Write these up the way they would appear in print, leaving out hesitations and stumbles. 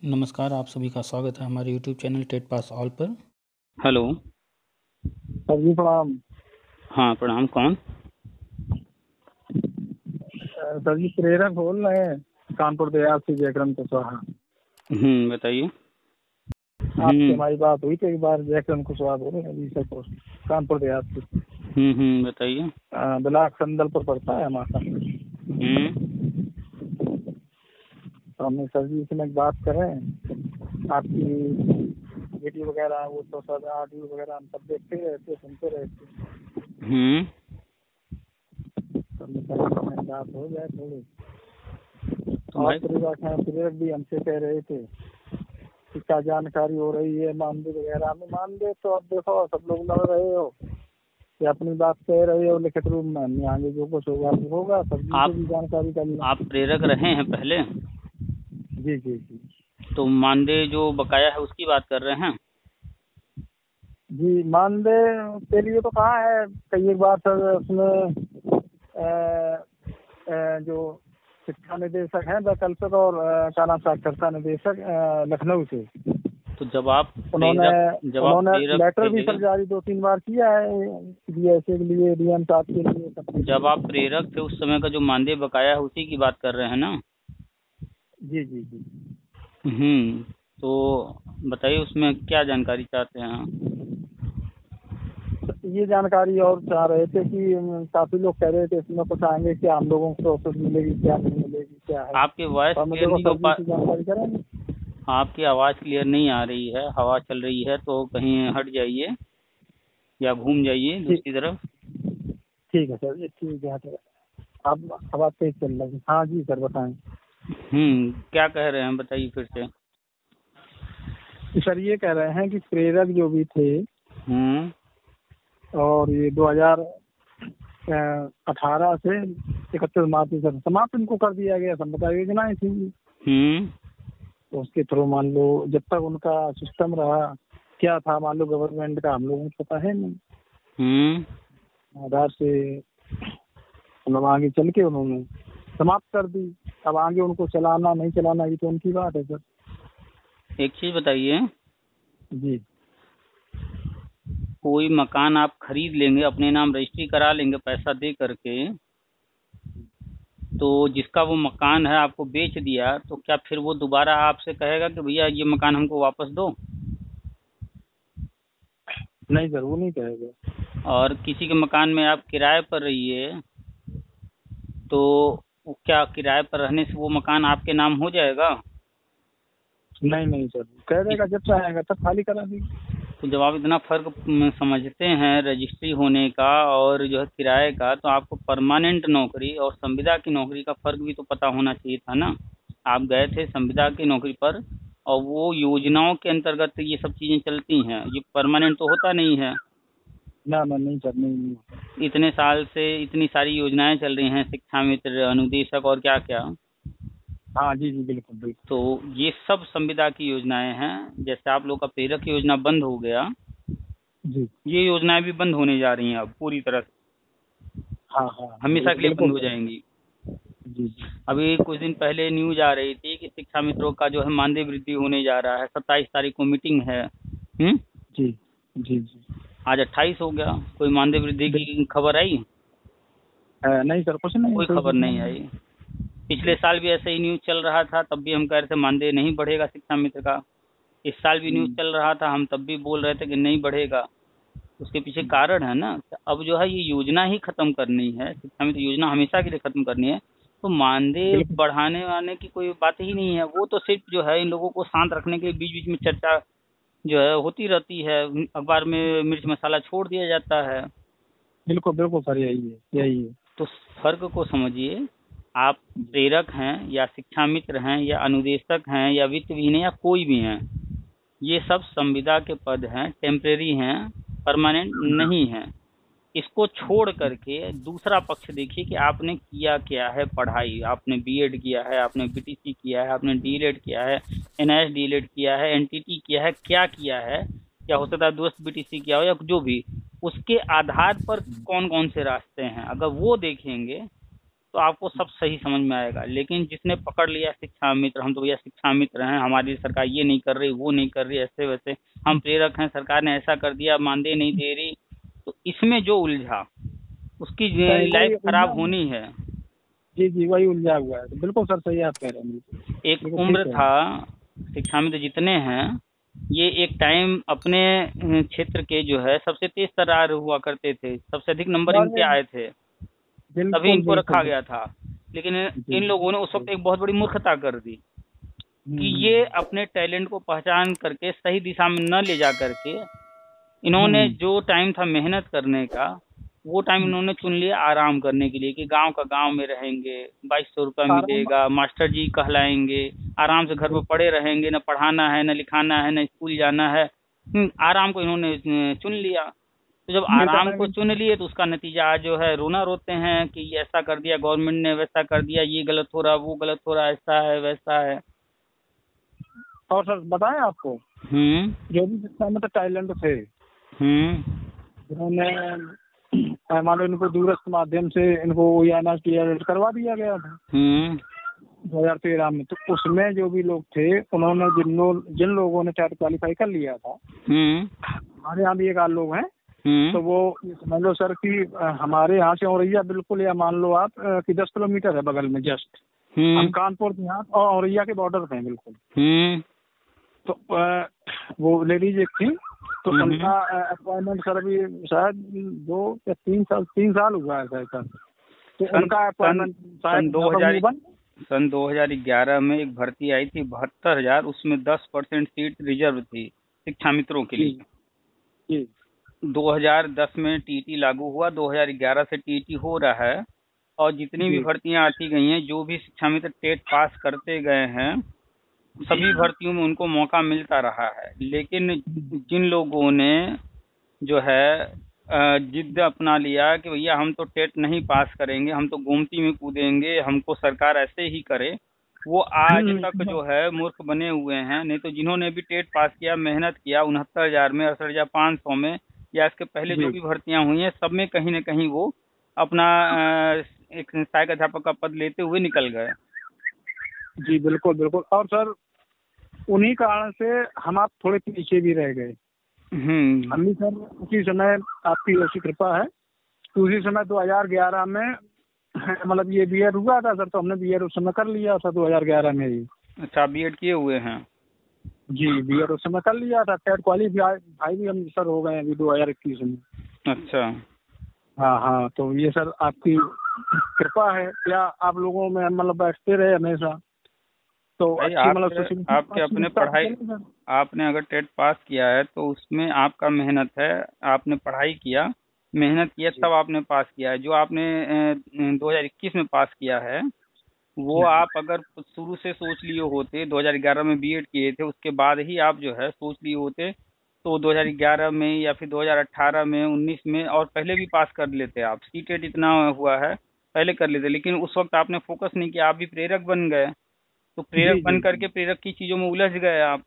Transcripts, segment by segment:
नमस्कार, आप सभी का स्वागत है हमारे YouTube channel TET pass all पर। हेलो। सर जी प्रणाम। हाँ प्रणाम। कौन? सर जी प्रेरक बोल रहे हैं, कानपुर देहात से जयकरण कुशवाहा। बताइए। आपसे हमारी बात हुई थी एक बार, जयकरण कुशवाहा बोल रहे हैं जी सर, कानपुर देहात से। बताइए। ब्लॉक संदल पर पड़ता है हमारा। तो हमने सर जी से मैं बात करें, आपकी वीडियो वगैरह वो तो सर ऑडियो वगैरह हम सब देखते रहते सुनते रहते। तो हमने कहा बात हो जाए थोड़ी। और प्रेरक भी हमसे कह रहे थे कि क्या जानकारी हो रही है मानदेय वगैरह में। मानदेय तो अब देखो सब लोग लड़ रहे हो या अपनी बात कह रहे हो लिखित रूप में, आगे जो कुछ होगा वो होगा। सब आप भी जानकारी कर लो। आप प्रेरक रहे हैं पहले? जी जी जी। तो मानदेय जो बकाया है उसकी बात कर रहे हैं? जी मानदेय के लिए तो कहाँ है कई एक बार सर, उसमें जो शिक्षा निदेशक हैं वैकल्पिक और क्या नाम साक्षरता निदेशक लखनऊ से, तो जब आप उन्होंने लेटर भी थे, सर जारी 2-3 बार किया है DSA के लिए, DM साहब के लिए, सब। जब आप प्रेरक थे उस समय का जो मानदेय बकाया है उसी की बात कर रहे हैं ना? जी जी जी। तो बताइए उसमें क्या जानकारी चाहते हैं? ये जानकारी और चाह रहे थे कि काफी लोग कह रहे थे इसमें कुछ आएंगे क्या, हम लोगों को प्रोसेस मिलेगी क्या, नहीं मिलेगी क्या है। आपके वॉइस क्लियर नहीं हो पा जानकारी करेंगे। आपकी आवाज़ क्लियर नहीं आ रही है, हवा चल रही है, तो कहीं हट जाइए या घूम जाइए दूसरी तरफ। ठीक है सर जी, ठीक है सर। आप हवा तेज चल रही है। हाँ जी सर बताएं। क्या कह रहे हैं बताइए फिर से। सर ये कह रहे हैं कि प्रेरक जो भी थे और ये 2018 से 31 मार्च तक समाप्त इनको कर दिया गया, संबंधित योजनाएं थी। तो उसके थ्रू मान लो जब तक उनका सिस्टम रहा क्या था, मान लो गवर्नमेंट का हम लोगों को पता है नहीं। आधार से मतलब आगे चल के उन्होंने समाप्त कर दी। अब आगे उनको चलाना नहीं चलाना ये तो उनकी बात है सर। एक चीज बताइए जी। कोई मकान आप खरीद लेंगे, अपने नाम रजिस्ट्री करा लेंगे पैसा दे करके, तो जिसका वो मकान है आपको बेच दिया, तो क्या फिर वो दोबारा आपसे कहेगा कि भैया ये मकान हमको वापस दो? नहीं सर, वो नहीं कहेगा। और किसी के मकान में आप किराए पर रहिए तो क्या किराए पर रहने से वो मकान आपके नाम हो जाएगा? नहीं नहीं सर, कह देगा जब चाहेगा तब खाली करा दी। तो जब आप इतना फर्क समझते हैं रजिस्ट्री होने का और जो है किराए का, तो आपको परमानेंट नौकरी और संविदा की नौकरी का फर्क भी तो पता होना चाहिए था ना। आप गए थे संविदा की नौकरी पर और वो योजनाओं के अंतर्गत ये सब चीजें चलती हैं, ये परमानेंट तो होता नहीं है। ना ना नहीं सर, नहीं। इतने साल से इतनी सारी योजनाएं चल रही हैं, शिक्षा मित्र, अनुदेशक और क्या क्या। हाँ जी जी बिल्कुल बिल्कुल। तो ये सब संविदा की योजनाएं हैं। जैसे आप लोग का प्रेरक योजना बंद हो गया जी, ये योजनाएं भी बंद होने जा रही हैं अब पूरी तरह से। हाँ हाँ हमेशा के लिए बंद हो बिल्कुल। जाएंगी। जी जी अभी कुछ दिन पहले न्यूज आ रही थी कि शिक्षा मित्रों का जो है मानदेय वृद्धि होने जा रहा है। 27 तारीख को मीटिंग है। जी जी जी। आज 28 हो गया, कोई मानदेय वृद्धि की खबर आई? नहीं सर, कुछ नहीं, कोई खबर नहीं आई। पिछले साल भी ऐसे ही न्यूज चल रहा था, तब भी हम कह रहे थे मानदेय नहीं बढ़ेगा शिक्षा मित्र का। इस साल भी न्यूज चल रहा था, हम तब भी बोल रहे थे कि नहीं बढ़ेगा। उसके पीछे कारण है ना। अब जो है ये योजना ही खत्म करनी है, शिक्षा मित्र योजना हमेशा के लिए खत्म करनी है। तो मानदेय बढ़ाने वाने की कोई बात ही नहीं है। वो तो सिर्फ जो है इन लोगों को शांत रखने के बीच बीच में चर्चा जो है होती रहती है, अखबार में मिर्च मसाला छोड़ दिया जाता है। बिल्कुल बिल्कुल सर, यही है। तो फर्क को समझिए। आप प्रेरक हैं या शिक्षा मित्र हैं या अनुदेशक हैं या वित्त विहीन या कोई भी हैं, ये सब संविदा के पद हैं, टेम्परेरी हैं, परमानेंट नहीं है। इसको छोड़ करके दूसरा पक्ष देखिए कि आपने किया क्या है। पढ़ाई आपने बीएड किया है, आपने बीटीसी किया है, आपने डीएलएड किया है, एनआईएस डीएलएड किया है, एनटीटी किया है, क्या किया है, क्या हो सकता है दोस्त बीटीसी किया हो या जो भी, उसके आधार पर कौन कौन से रास्ते हैं अगर वो देखेंगे तो आपको सब सही समझ में आएगा। लेकिन जिसने पकड़ लिया शिक्षा मित्र, हम तो भैया शिक्षा मित्र हैं, हमारी सरकार ये नहीं कर रही, वो नहीं कर रही, ऐसे वैसे, हम प्रेरक हैं, सरकार ने ऐसा कर दिया, मानदेय नहीं दे रही, तो इसमें जो उलझा उसकी लाइफ खराब होनी है। जी जी, वही उलझा हुआ है। तो बिल्कुल सर, सही आप कह रहे हैं। एक उम्र था, शिक्षा मित्र जितने हैं ये एक टाइम अपने क्षेत्र के जो है सबसे तेज तर्रार हुआ करते थे, सबसे अधिक नंबर इनके आए थे, तभी इनको रखा गया था। लेकिन इन लोगों ने उस वक्त एक बहुत बड़ी मूर्खता कर दी कि ये अपने टैलेंट को पहचान करके सही दिशा में न ले जा करके इन्होंने जो टाइम था मेहनत करने का, वो टाइम इन्होंने चुन लिया आराम करने के लिए कि गांव का गांव में रहेंगे, 2200 रुपया मिलेगा, मास्टर जी कहलाएंगे, आराम से घर पर पड़े रहेंगे, न पढ़ाना है, न लिखाना है, न स्कूल जाना है, आराम को इन्होंने चुन लिया। तो जब आराम को चुन लिए तो उसका नतीजा आज जो है रोना रोते हैं कि ये ऐसा कर दिया गवर्नमेंट ने, वैसा कर दिया, ये गलत हो रहा, वो गलत हो रहा, ऐसा है वैसा है। और सर बताएं आपको, जो भी शिक्षा में तो टैलेंट थे, जिन्होंने मान लो इनको दूरस्थ माध्यम से इनको ENR करवा दिया गया था 2013 में, तो उसमें जो भी लोग थे उन्होंने जिन लोगों ने टेट क्वालिफाई कर लिया था, हमारे यहाँ भी एक आध लोग हैं, तो वो समझ लो सर कि हमारे यहाँ से औरैया बिल्कुल, या मान लो आप कि 10 किलोमीटर है बगल में जस्ट, हम कानपुर के यहाँ और औरैया के बॉर्डर पे हैं बिल्कुल। तो वो लेडीज एक थी, तो उनका अपॉइंटमेंट सर अभी शायद 2 या 3 साल हुआ है सर। तो उनका अपॉइंटमेंट सन 2011 में एक भर्ती आई थी 72,000, उसमें 10% सीट रिजर्व थी शिक्षा मित्रों के लिए। 2010 में टीटी लागू हुआ, 2011 से टीटी हो रहा है, और जितनी भी भर्तियां आती गई हैं, जो भी शिक्षा मित्र टेट पास करते गए हैं सभी भर्तियों में उनको मौका मिलता रहा है। लेकिन जिन लोगों ने जो है जिद अपना लिया कि भैया हम तो टेट नहीं पास करेंगे, हम तो गोमती में कूदेंगे, हमको सरकार ऐसे ही करे, वो आज तक जो है मूर्ख बने हुए हैं। नहीं तो जिन्होंने भी टेट पास किया, मेहनत किया, 69,000 में, 68,500 में, या इसके पहले जो भी भर्तियां हुई हैं सब में कहीं न कहीं वो अपना एक सहायक अध्यापक का पद लेते हुए निकल गए। जी बिल्कुल बिल्कुल। और सर उन्हीं कारण से हम आप थोड़े पीछे भी रह गए। हम भी सर उसी समय, आपकी ऐसी कृपा है, तो उसी समय 2011 में मतलब ये BEd हुआ था सर, तो हमने BEd उस समय कर लिया था 2011 में ही। अच्छा, BEd किए हुए हैं? जी, BEd उस समय कर लिया था। टेट क्वालिफाई भी हम सर हो गए हैं अभी 2021 में। अच्छा, हाँ, तो ये सर आपकी कृपा है, या आप लोगों में मतलब बैठते रहे हमेशा, तो मतलब आपके अपने पढ़ाई, आपने अगर टेट पास किया है तो उसमें आपका मेहनत है, आपने पढ़ाई किया, मेहनत किया, तब आपने पास किया है। जो आपने 2021 में पास किया है वो आप अगर शुरू से सोच लिए होते, 2011 में BEd किए थे, उसके बाद ही आप जो है सोच लिए होते, तो 2011 में या फिर 2018 में, 19 में और पहले भी पास कर लेते आप। सीटेट इतना हुआ है, पहले कर लेते, लेकिन उस वक्त आपने फोकस नहीं किया, आप भी प्रेरक बन गए, तो प्रेरक बन करके प्रेरक की चीजों में उलझ गए आप।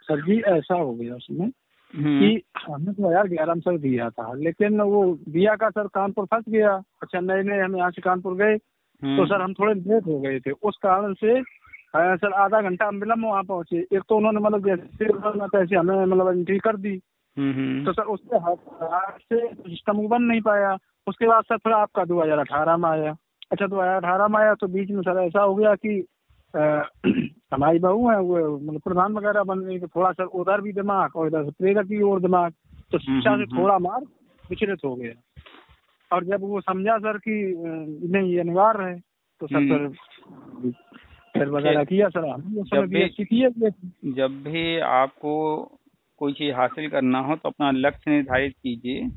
सर जी ऐसा हो गया उसमें कि हमने 2011 में सर दिया था, लेकिन वो दिया का सर कानपुर फंस गया। अच्छा, नए हम यहाँ से कानपुर गए, तो सर हम थोड़े लेट हो गए थे, उस कारण से सर आधा घंटा विलम्ब वहाँ पहुँचे। एक तो उन्होंने मतलब जैसे हमें मतलब एंट्री कर दी, तो सर उसके हाथ से सिस्टम बन नहीं पाया। उसके बाद सर फिर आपका 2018 में आया। अच्छा, 2018 में आया तो बीच में सर ऐसा हो गया कि हमारी बहू है वो मतलब प्रधान वगैरह बन गई, तो थोड़ा सर उधर भी दिमाग और इधर से प्रेरक की ओर दिमाग, तो शिक्षा से थोड़ा मार्ग विचलित हो गया। और जब वो समझा सर कि नहीं ये अनिवार्य है, तो सर फिर वगैरह किया सर। जब भी आपको कोई चीज हासिल करना हो तो अपना लक्ष्य निर्धारित कीजिए,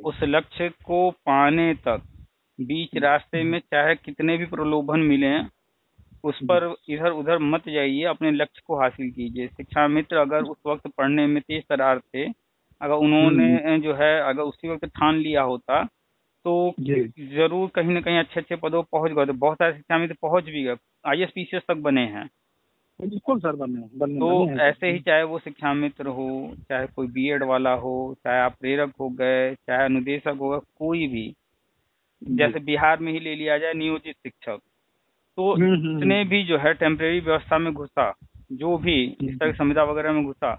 उस लक्ष्य को पाने तक बीच रास्ते में चाहे कितने भी प्रलोभन मिले उस पर इधर उधर मत जाइए, अपने लक्ष्य को हासिल कीजिए। शिक्षा मित्र अगर उस वक्त पढ़ने में तेज तर्रार थे, अगर उन्होंने जो है अगर उसी वक्त ठान लिया होता तो जरूर कहीं न कहीं अच्छे पदों पर पहुंच गए। बहुत सारे शिक्षा मित्र पहुंच भी गए, IAS PCS तक बने हैं। बिल्कुल सर, बने तो ऐसे ही चाहे वो शिक्षा मित्र हो, चाहे कोई BEd वाला हो, चाहे आप प्रेरक हो गए, चाहे अनुदेशक होगा, कोई भी जैसे बिहार में ही ले लिया जाए नियोजित शिक्षक, तो जितने भी जो है टेम्परेरी व्यवस्था में घुसा, जो भी इस तरह संविदा वगैरह में घुसा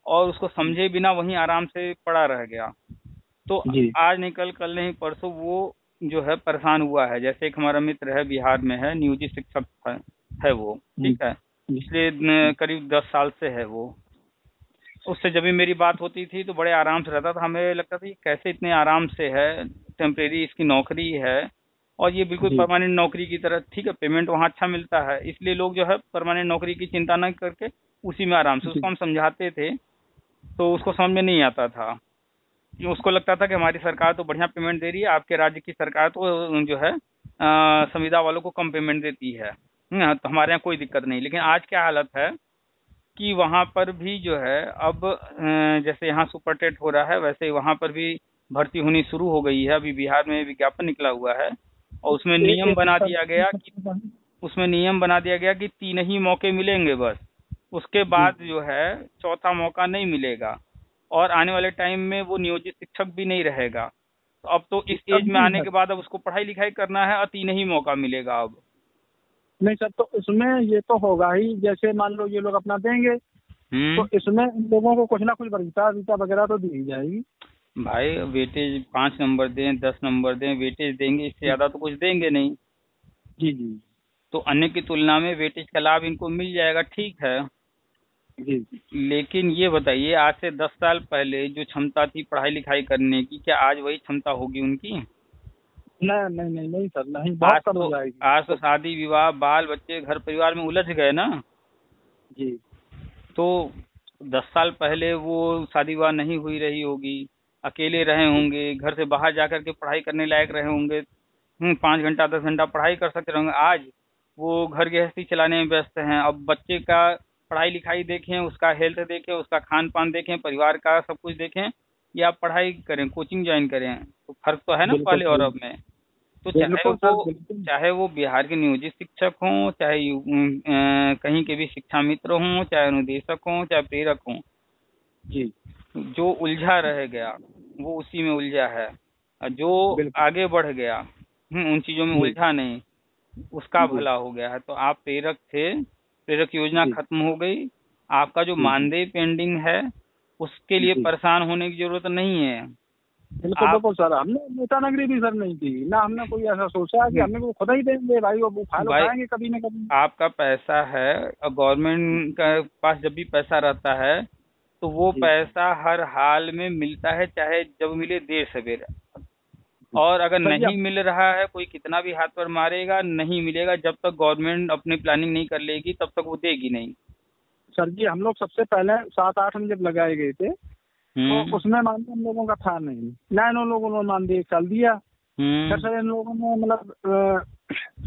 और उसको समझे बिना वहीं आराम से पड़ा रह गया, तो आज नहीं कल नहीं परसों वो जो है परेशान हुआ है। जैसे एक हमारा मित्र है बिहार में है, नियोजित शिक्षक है वो, ठीक है, पिछले करीब 10 साल से है वो। उससे जब भी मेरी बात होती थी तो बड़े आराम से रहता था, हमें लगता था कि कैसे इतने आराम से है, टेम्परेरी इसकी नौकरी है और ये बिल्कुल परमानेंट नौकरी की तरह, ठीक है, पेमेंट वहाँ अच्छा मिलता है, इसलिए लोग जो है परमानेंट नौकरी की चिंता न करके उसी में आराम से, उसको हम समझाते थे तो उसको समझ में नहीं आता था। उसको लगता था कि हमारी सरकार तो बढ़िया पेमेंट दे रही है, आपके राज्य की सरकार तो जो है संविदा वालों को कम पेमेंट देती है, तो हमारे यहाँ कोई दिक्कत नहीं। लेकिन आज क्या हालत है कि वहाँ पर भी जो है अब जैसे यहाँ सुपरटेट हो रहा है वैसे वहाँ पर भी भर्ती होनी शुरू हो गई है। अभी बिहार में विज्ञापन निकला हुआ है और उसमें नियम बना दिया गया कि 3 ही मौके मिलेंगे बस, उसके बाद जो है चौथा मौका नहीं मिलेगा और आने वाले टाइम में वो नियोजित शिक्षक भी नहीं रहेगा। तो अब तो इस एज में आने के बाद अब उसको पढ़ाई लिखाई करना है और 3 ही मौका मिलेगा अब। नहीं सर, तो इसमें ये तो होगा ही, जैसे मान लो ये लोग अपना देंगे तो इसमें इन लोगों को कुछ ना कुछ वरीता वगैरह तो दी जाएगी। भाई वेटेज 5 नंबर दें 10 नंबर दें, वेटेज देंगे, इससे ज्यादा तो कुछ देंगे नहीं। जी। तो अन्य की तुलना में वेटेज का लाभ इनको मिल जाएगा, ठीक है जी। लेकिन ये बताइए आज से 10 साल पहले जो क्षमता थी पढ़ाई लिखाई करने की, क्या आज वही क्षमता होगी उनकी? नहीं सर, नहीं, बहुत कम हो जाएगी। आज तो शादी विवाह बाल बच्चे घर परिवार में उलझ गए ना जी। तो 10 साल पहले वो शादी विवाह नहीं हुई रही होगी, अकेले रहे होंगे, घर से बाहर जाकर के पढ़ाई करने लायक रहे होंगे, 5 घंटा 10 घंटा पढ़ाई कर सकते रहेंगे। आज वो घर गृहस्थी चलाने में व्यस्त हैं। अब बच्चे का पढ़ाई लिखाई देखें, उसका हेल्थ देखें, उसका खान पान देखें, परिवार का सब कुछ देखें, या पढ़ाई करें, कोचिंग ज्वाइन करें, तो फर्क तो है ना पहले और अब में। तो चाहे वो बिहार के नियोजित शिक्षक हों, चाहे कहीं के भी शिक्षा मित्र हों, चाहे अनुदेशक हों, चाहे प्रेरक हों, जी, जो उलझा रह गया वो उसी में उलझा है, जो आगे बढ़ गया उन चीजों में उलझा नहीं, उसका भला हो गया है। तो आप प्रेरक थे, प्रेरक योजना खत्म हो गई, आपका जो मानदेय पेंडिंग है उसके लिए परेशान होने की जरूरत नहीं है। बिल्कुल सर, हमने नेता नगरी भी सर नहीं थी ना, हमने कोई ऐसा सोचा कि हमने वो खुद ही देंगे भाई, वो खाएंगे कभी न कभी। आपका पैसा है और गवर्नमेंट के पास जब भी पैसा रहता है तो वो पैसा हर हाल में मिलता है, चाहे जब मिले देर सवेर, और अगर नहीं मिल रहा है कोई कितना भी हाथ पर मारेगा नहीं मिलेगा, जब तक गवर्नमेंट अपनी प्लानिंग नहीं कर लेगी तब तक वो देगी नहीं। सर जी, हम लोग सबसे पहले 7-8 में जब लगाए गए थे तो उसमें मानदेय हम लोगों का था नहीं, इन लोगों ने मानदेय चल दिया, फिर सर इन लोगों ने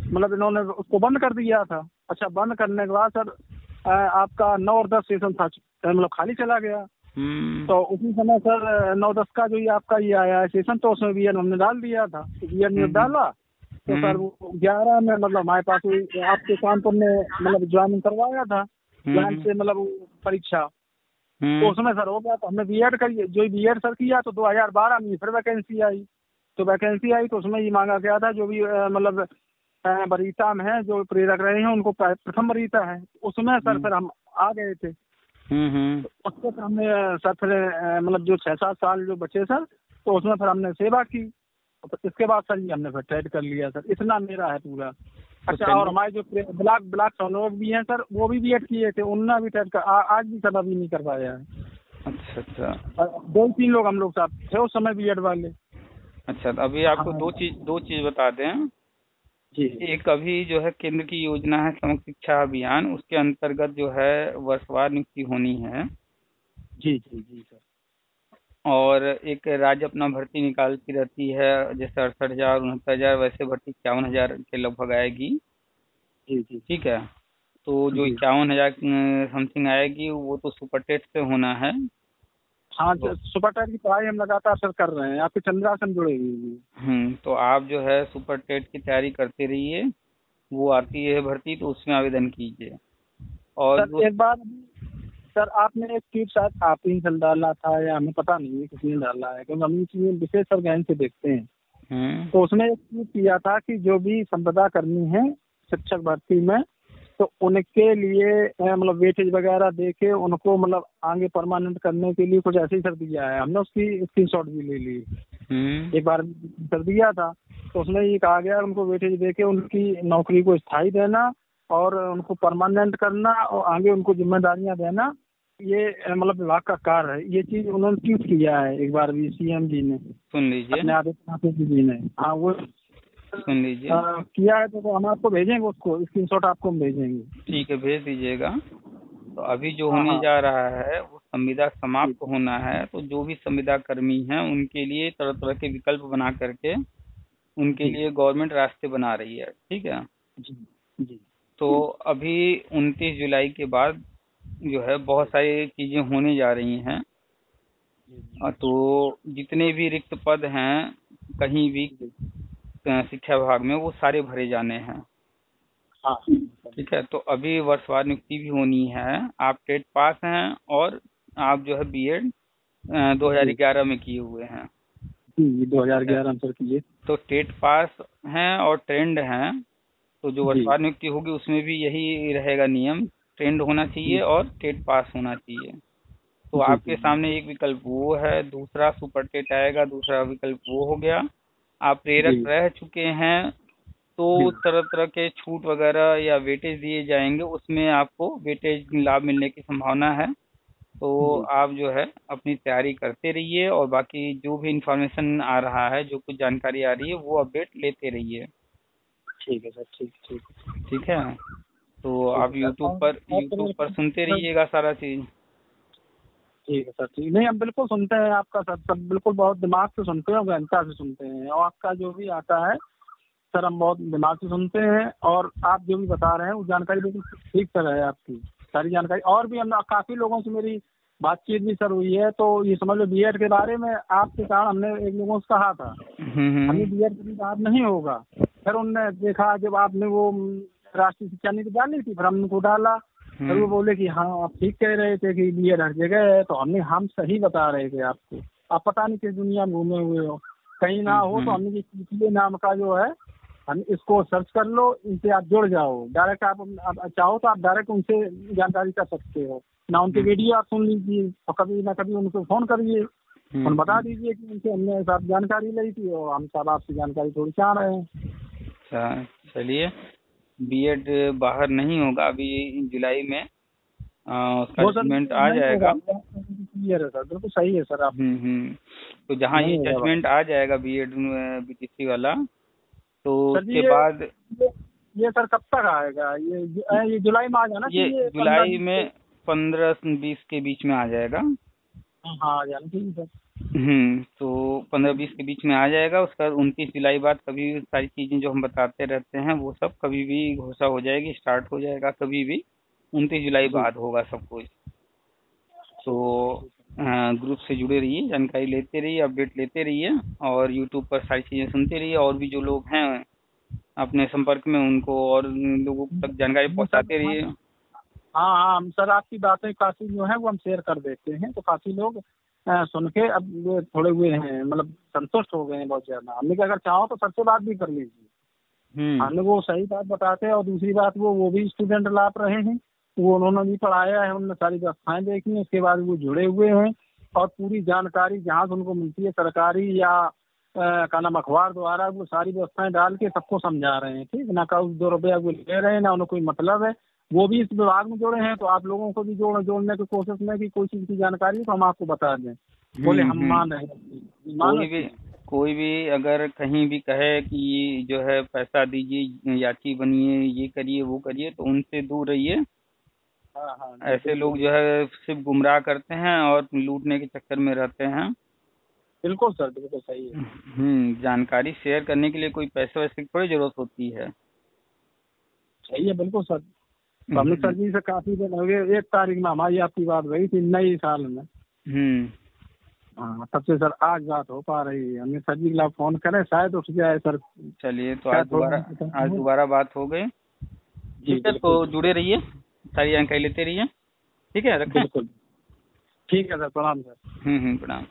मतलब इन्होंने उसको बंद कर दिया था। अच्छा, बंद करने के बाद सर आपका 9 और 10 सेशन था, मतलब खाली चला गया। तो उसी समय सर 9-10 का जो ये आपका ये आया है सेशन, तो उसमें बीएड हमने डाल दिया था, बीएड में डाला तो सर वो 11 में मतलब हमारे पास आपके कानपुर में मतलब ज्वाइनिंग करवाया था, ज्वाइन से मतलब परीक्षा, तो उसमें सर हो गया। तो हमने बीएड करी, जो बीएड सर किया तो 2012 में फिर वैकेंसी आई, तो उसमें ये मांगा गया था जो भी मतलब वरीयता में है, जो प्रेरक रहे हैं उनको प्रथम वरीयता है, उसमें सर हम आ गए थे। तो उसके फिर हमने सर फिर मतलब जो 6-7 साल जो बचे सर, तो उसमें फिर हमने सेवा की, तो इसके बाद सर ये हमने फिर ट्रेड कर लिया सर, इतना मेरा है पूरा। अच्छा, और हमारे जो ब्लॉक लोग भी हैं सर, वो भी बीएड किए थे, उन्होंने भी ट्रेड आज भी सर अभी नहीं कर पाया है। अच्छा, 2-3 लोग हम लोग साथ थे उस समय बीएड वाले। अच्छा, तो अभी आपको दो चीज बता दें जी। एक अभी जो है केंद्र की योजना है समग्र शिक्षा अभियान, उसके अंतर्गत जो है वर्षवार नियुक्ति होनी है। जी सर। और एक राज्य अपना भर्ती निकालती रहती है, जैसे 68,000 69,000, वैसे भर्ती 51,000 के लगभग आएगी। जी, ठीक है, तो जो 51,000 समथिंग आएगी वो तो सुपरटेट से होना है। हाँ, सुपरटेट की पढ़ाई हम लगातार सर कर रहे हैं, आपकी चंद्रासन जुड़ेगी। तो आप जो है सुपरटेट की तैयारी करते रहिए, वो आती है भर्ती तो उसमें आवेदन कीजिए। और सर एक बार सर आपने एक ट्वीट शायद आप ही डाला था या हमें पता नहीं है किसने डाला है, क्योंकि हम चीजें विशेष सर गहन से देखते हैं। तो उसने एक चीज किया था कि जो भी संपदा कर्मी है शिक्षक भर्ती में, तो उनके लिए मतलब वेटेज वगैरह दे के उनको मतलब आगे परमानेंट करने के लिए कुछ ऐसे ही सर दिया है। हमने उसकी स्क्रीनशॉट भी ले ली, एक बार सर दिया था। तो उसमें ये कहा गया उनको वेटेज दे के उनकी नौकरी को स्थायी देना और उनको परमानेंट करना और आगे उनको जिम्मेदारियां देना, ये मतलब विभाग का कार्य है। ये चीज उन्होंने ट्वीट किया है एक बार भी सीएम जी ने, सुन लीजिए, अपने आदित्यनाथ जी ने। हाँ वो सुन लीजिए, किया है। तो हम आपको भेजेंगे, उसको स्क्रीनशॉट आपको हम भेजेंगे। ठीक है, भेज दीजिएगा। तो अभी जो होने जा रहा है वो संविदा समाप्त होना है, तो जो भी संविदा कर्मी हैं उनके लिए तरह तरह के विकल्प बना करके उनके लिए गवर्नमेंट रास्ते बना रही है, ठीक है जी। तो अभी 29 जुलाई के बाद जो है बहुत सारी चीजें होने जा रही हैं। तो जितने भी रिक्त पद हैं कहीं भी शिक्षा विभाग में वो सारे भरे जाने हैं। ठीक है, तो अभी वर्षवार नियुक्ति भी होनी है। आप टेट पास हैं और आप जो है बीएड 2011 में किए हुए हैं। 2011 में सर किए। तो टेट पास हैं और ट्रेंड हैं, तो जो वर्षवार नियुक्ति होगी उसमें भी यही रहेगा नियम, ट्रेंड होना चाहिए और टेट पास होना चाहिए। तो आपके सामने एक विकल्प वो है, दूसरा सुपर टेट आएगा, दूसरा विकल्प वो हो गया। आप प्रेरक रह चुके हैं तो तरह तरह के छूट वगैरह या वेटेज दिए जाएंगे, उसमें आपको वेटेज लाभ मिलने की संभावना है। तो आप जो है अपनी तैयारी करते रहिए और बाकी जो भी इंफॉर्मेशन आ रहा है, जो कुछ जानकारी आ रही है वो अपडेट लेते रहिए। ठीक है सर, ठीक है। तो आप यूट्यूब पर सुनते रहिएगा सारा चीज। ठीक है सर, ठीक। नहीं हम बिल्कुल सुनते हैं आपका सर, सब बिल्कुल बहुत दिमाग से सुनते हैं, गहनता से सुनते हैं। और आपका जो भी आता है सर हम बहुत दिमाग से सुनते हैं। और आप जो भी बता रहे हैं वो जानकारी बिल्कुल ठीक सर है आपकी सारी जानकारी। और भी हम काफ़ी लोगों से मेरी बातचीत भी सर हुई है। तो ये समझ लो बीएड के बारे में आपके कारण हमने एक लोगों से कहा था हमें बीएड की बात नहीं होगा, फिर उनने देखा जब आपने वो राष्ट्रीय शिक्षा नीति डाली थी, फिर हमने उनको डाला, फिर वो बोले कि हाँ आप ठीक कह रहे थे कि बीएड हर जगह है। तो हम सही बता रहे थे आपको, आप पता नहीं किस दुनिया में घूमे हुए हो, कहीं ना हो। तो हमने ये नाम का जो है हम इसको सर्च कर लो, इनसे आप जुड़ जाओ डायरेक्ट। आप चाहो तो आप डायरेक्ट उनसे जानकारी कर सकते हो ना, उनके वीडियो आप सुन लीजिए और कभी ना कभी उनको फोन करिए और बता दीजिए कि उनसे हमने सब जानकारी ली थी और हम सब आपसे जानकारी थोड़ी चाह रहे हैं। अच्छा चलिए, बीएड बाहर नहीं होगा अभी जुलाई में, उसका जजमेंट आ जाएगा। क्लियर है सर, बिल्कुल सही है सर आप। तो जहाँ ये जजमेंट आ जाएगा बीएड बीटीसी वाला, तो उसके बाद ये सर कब तक आएगा? ये जुलाई में आ जाना चाहिए। ये जुलाई में 15-20 के बीच में आ जाएगा। हाँ आ जाना चाहिए सर। तो 15-20 के बीच में आ जाएगा। उसका 29 जुलाई बाद कभी भी सारी चीजें जो हम बताते रहते हैं वो सब कभी भी घोषणा हो जाएगी, स्टार्ट हो जाएगा कभी भी। 29 जुलाई बाद होगा सब कुछ। तो ग्रुप से जुड़े रहिए, जानकारी लेते रहिए, अपडेट लेते रहिए और यूट्यूब पर सारी चीजें सुनते रहिए। और भी जो लोग हैं अपने संपर्क में उनको और लोगों तक जानकारी पहुंचाते रहिए। हाँ हम सर आपकी बातें काफी जो है वो हम शेयर कर देते हैं, तो काफी लोग सुन के अब थोड़े हुए हैं, मतलब संतुष्ट हो गए हैं बहुत ज्यादा। हमने अगर चाहो तो सर से बात भी कर लीजिए, हमने वो सही बात बताते हैं। और दूसरी बात वो भी स्टूडेंट लाभ रहे हैं, वो उन्होंने भी पढ़ाया है, उन्होंने सारी व्यवस्थाएं देखी हैं, उसके बाद वो जुड़े हुए हैं और पूरी जानकारी जहाँ से उनको मिलती है सरकारी या का नाम अखबार द्वारा, वो सारी व्यवस्थाएं डाल के सबको समझा रहे हैं। ठीक ना, का 2 रुपया वो ले रहे हैं ना उन्हें कोई मतलब है। वो भी इस विभाग में जुड़े हैं, तो आप लोगों को भी जोड़ने की कोशिश में कि कोई चीज की जानकारी तो हम आपको बता दें। बोले हम मान रहे हैं। कोई भी अगर कहीं भी कहे कि जो है पैसा दीजिए, याची बनिए, ये करिए वो करिए, तो उनसे दूर रहिए। ऐसे लोग जो है सिर्फ गुमराह करते हैं और लूटने के चक्कर में रहते हैं। बिल्कुल सर, बिल्कुल सही है। जानकारी शेयर करने के लिए कोई पैसे वैसे की थोड़ी जरूरत होती है। सही है, बिल्कुल सर। हमने सर जी से काफी दिन हो गए, 1 तारीख में हमारी आपकी बात हुई थी नई साल में। हाँ तब से सर आज बात हो पा रही है। हमने सर जी के फोन करे शायद उठ जाए सर। चलिए, तो आज दोबारा बात हो गई। ठीक है, तो जुड़े रहिए, सारी जानकारी लेते रहिए। ठीक है, रखें। बिल्कुल ठीक है सर, प्रणाम सर। प्रणाम।